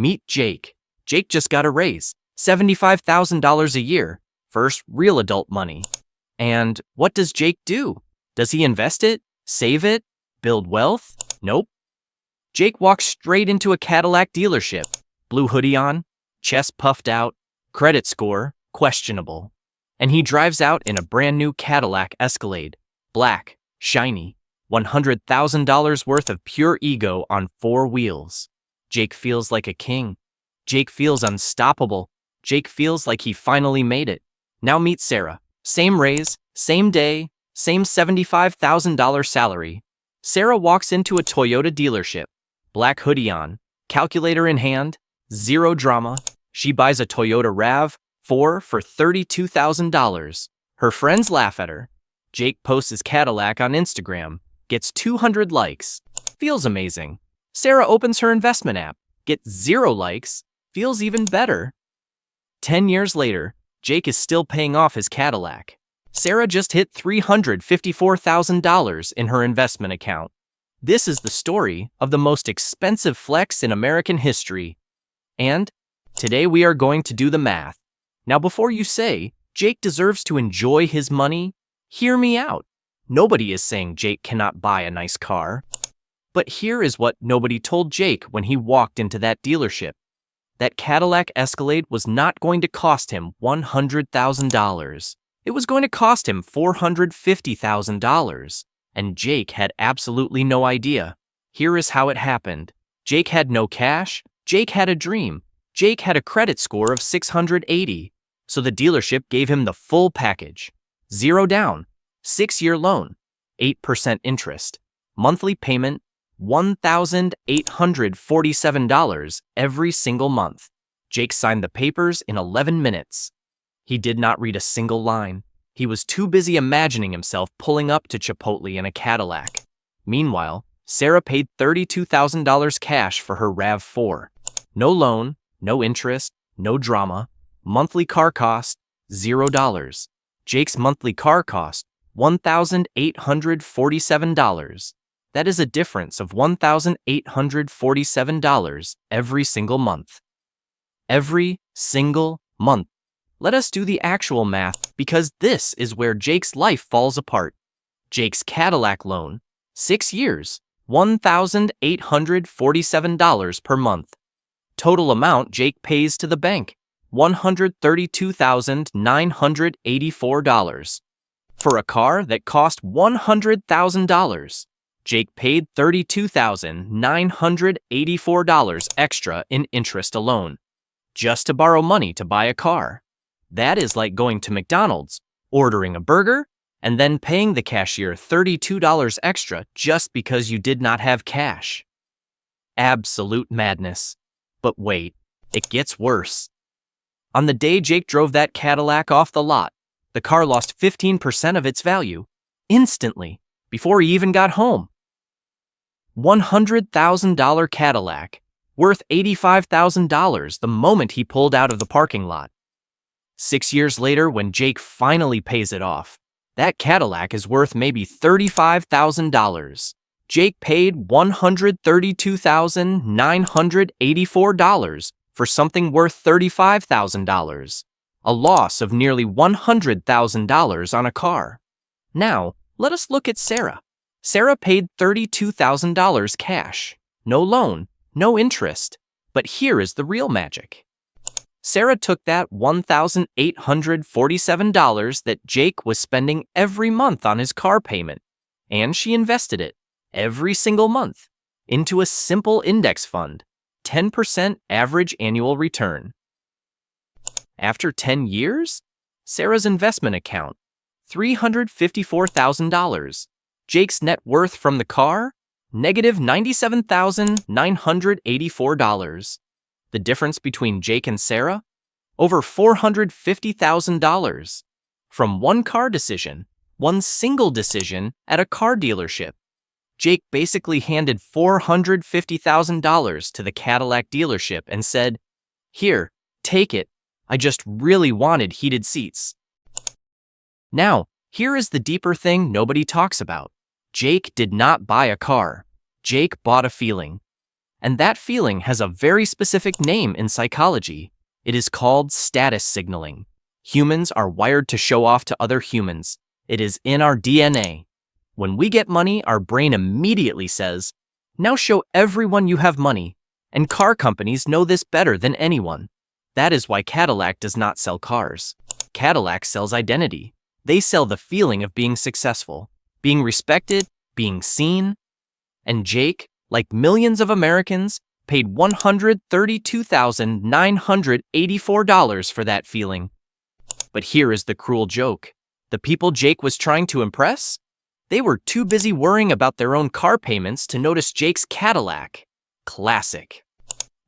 Meet Jake. Jake just got a raise, $75,000 a year, first real adult money. And what does Jake do? Does he invest it? Save it? Build wealth? Nope. Jake walks straight into a Cadillac dealership. Blue hoodie on, chest puffed out, credit score questionable. And he drives out in a brand new Cadillac Escalade. Black, shiny, $100,000 worth of pure ego on 4 wheels. Jake feels like a king. Jake feels unstoppable. Jake feels like he finally made it. Now meet Sarah. Same raise, same day, same $75,000 salary. Sarah walks into a Toyota dealership. Black hoodie on, calculator in hand, zero drama. She buys a Toyota RAV4 for $32,000. Her friends laugh at her. Jake posts his Cadillac on Instagram, gets 200 likes. Feels amazing. Sarah opens her investment app, gets 0 likes. Feels even better. 10 years later, Jake is still paying off his Cadillac. Sarah just hit $354,000 in her investment account. This is the story of the most expensive flex in American history. And today we are going to do the math. Now before you say, Jake deserves to enjoy his money, hear me out. Nobody is saying Jake cannot buy a nice car. But here is what nobody told Jake when he walked into that dealership. That Cadillac Escalade was not going to cost him $100,000. It was going to cost him $450,000. And Jake had absolutely no idea. Here is how it happened. Jake had no cash. Jake had a dream. Jake had a credit score of 680. So the dealership gave him the full package. 0 down, 6-year loan, 8% interest, monthly payment, $1,847 every single month. Jake signed the papers in 11 minutes. He did not read a single line. He was too busy imagining himself pulling up to Chipotle in a Cadillac. Meanwhile, Sarah paid $32,000 cash for her RAV4. No loan, no interest, no drama. Monthly car cost, $0. Jake's monthly car cost, $1,847. That is a difference of $1,847 every single month. Every single month. Let us do the actual math because this is where Jake's life falls apart. Jake's Cadillac loan, 6 years, $1,847 per month. Total amount Jake pays to the bank, $132,984. For a car that cost $100,000, Jake paid $32,984 extra in interest alone, just to borrow money to buy a car. That is like going to McDonald's, ordering a burger, and then paying the cashier $32 extra just because you did not have cash. Absolute madness. But wait, it gets worse. On the day Jake drove that Cadillac off the lot, the car lost 15% of its value, instantly, before he even got home. $100,000 Cadillac, worth $85,000 the moment he pulled out of the parking lot. 6 years later, when Jake finally pays it off, that Cadillac is worth maybe $35,000. Jake paid $132,984 for something worth $35,000, a loss of nearly $100,000 on a car. Now, let us look at Sarah. Sarah paid $32,000 cash, no loan, no interest. But here is the real magic. Sarah took that $1,847 that Jake was spending every month on his car payment, and she invested it every single month into a simple index fund, 10% average annual return. After 10 years, Sarah's investment account, $354,000. Jake's net worth from the car, negative $97,984. The difference between Jake and Sarah? Over $450,000. From one car decision, one single decision at a car dealership. Jake basically handed $450,000 to the Cadillac dealership and said, "Here, take it. I just really wanted heated seats." Now, here is the deeper thing nobody talks about. Jake did not buy a car. Jake bought a feeling. And that feeling has a very specific name in psychology. It is called status signaling. Humans are wired to show off to other humans. It is in our DNA. When we get money, our brain immediately says, "Now show everyone you have money." And car companies know this better than anyone. That is why Cadillac does not sell cars. Cadillac sells identity. They sell the feeling of being successful, being respected, being seen. And Jake, like millions of Americans, paid $132,984 for that feeling. But here is the cruel joke. The people Jake was trying to impress? They were too busy worrying about their own car payments to notice Jake's Cadillac. Classic.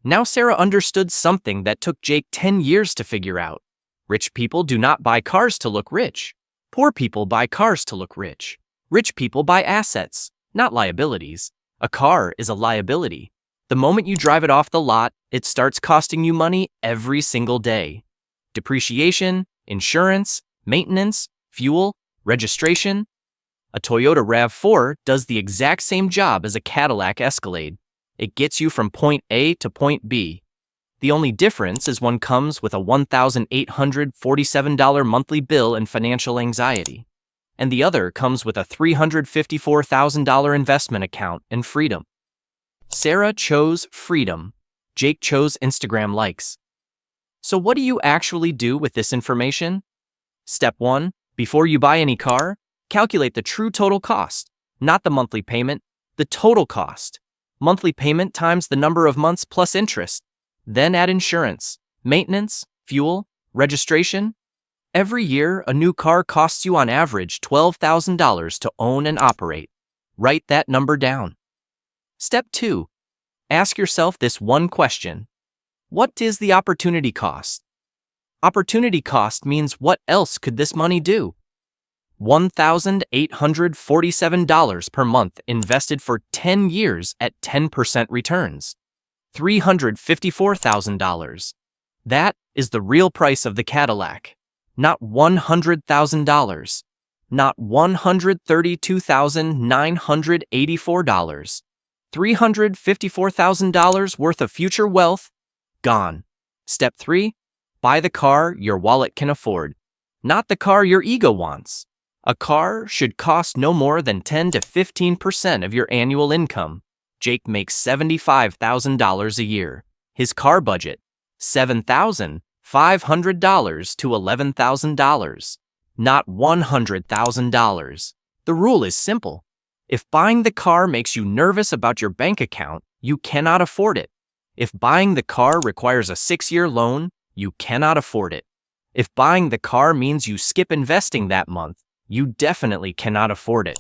Now Sarah understood something that took Jake 10 years to figure out. Rich people do not buy cars to look rich. Poor people buy cars to look rich. Rich people buy assets, not liabilities. A car is a liability. The moment you drive it off the lot, it starts costing you money every single day. Depreciation, insurance, maintenance, fuel, registration. A Toyota RAV4 does the exact same job as a Cadillac Escalade. It gets you from point A to point B. The only difference is one comes with a $1,847 monthly bill and financial anxiety, and the other comes with a $354,000 investment account and freedom. Sarah chose freedom. Jake chose Instagram likes. So what do you actually do with this information? Step 1. Before you buy any car, calculate the true total cost, not the monthly payment, the total cost. Monthly payment times the number of months plus interest. Then add insurance, maintenance, fuel, registration. Every year, a new car costs you on average $12,000 to own and operate. Write that number down. Step 2. Ask yourself this one question. What is the opportunity cost? Opportunity cost means what else could this money do? $1,847 per month invested for 10 years at 10% returns. $354,000. That is the real price of the Cadillac. Not $100,000. Not $132,984. $354,000 worth of future wealth gone. Step 3. Buy the car your wallet can afford, not the car your ego wants. A car should cost no more than 10 to 15% of your annual income. Jake makes $75,000 a year. His car budget, $7,500 to $11,000, not $100,000. The rule is simple. If buying the car makes you nervous about your bank account, you cannot afford it. If buying the car requires a 6-year loan, you cannot afford it. If buying the car means you skip investing that month, you definitely cannot afford it.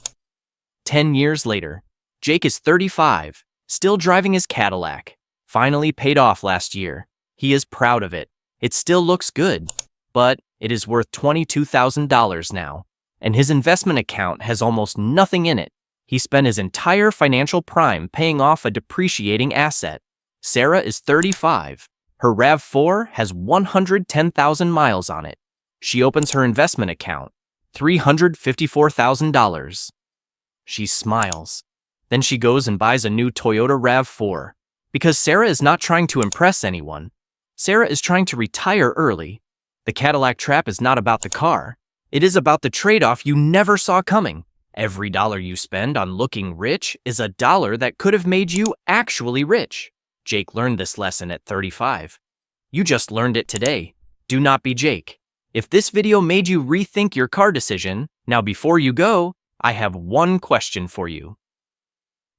10 years later, Jake is 35, still driving his Cadillac. Finally paid off last year. He is proud of it. It still looks good, but it is worth $22,000 now, and his investment account has almost nothing in it. He spent his entire financial prime paying off a depreciating asset. Sarah is 35. Her RAV4 has 110,000 miles on it. She opens her investment account. $354,000. She smiles. Then she goes and buys a new Toyota RAV4. Because Sarah is not trying to impress anyone. Sarah is trying to retire early. The Cadillac trap is not about the car. It is about the trade-off you never saw coming. Every dollar you spend on looking rich is a dollar that could have made you actually rich. Jake learned this lesson at 35. You just learned it today. Do not be Jake. If this video made you rethink your car decision, now before you go, I have one question for you.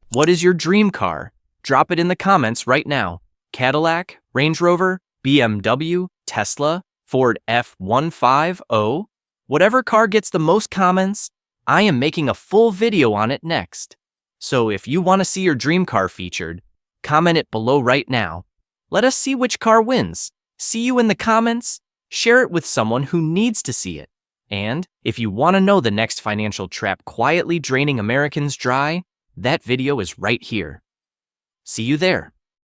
What is your dream car? Drop it in the comments right now. Cadillac, Range Rover, BMW, Tesla, Ford F-150? Whatever car gets the most comments, I am making a full video on it next. So if you want to see your dream car featured, comment it below right now. Let us see which car wins. See you in the comments. Share it with someone who needs to see it. And if you want to know the next financial trap quietly draining Americans dry, that video is right here. See you there.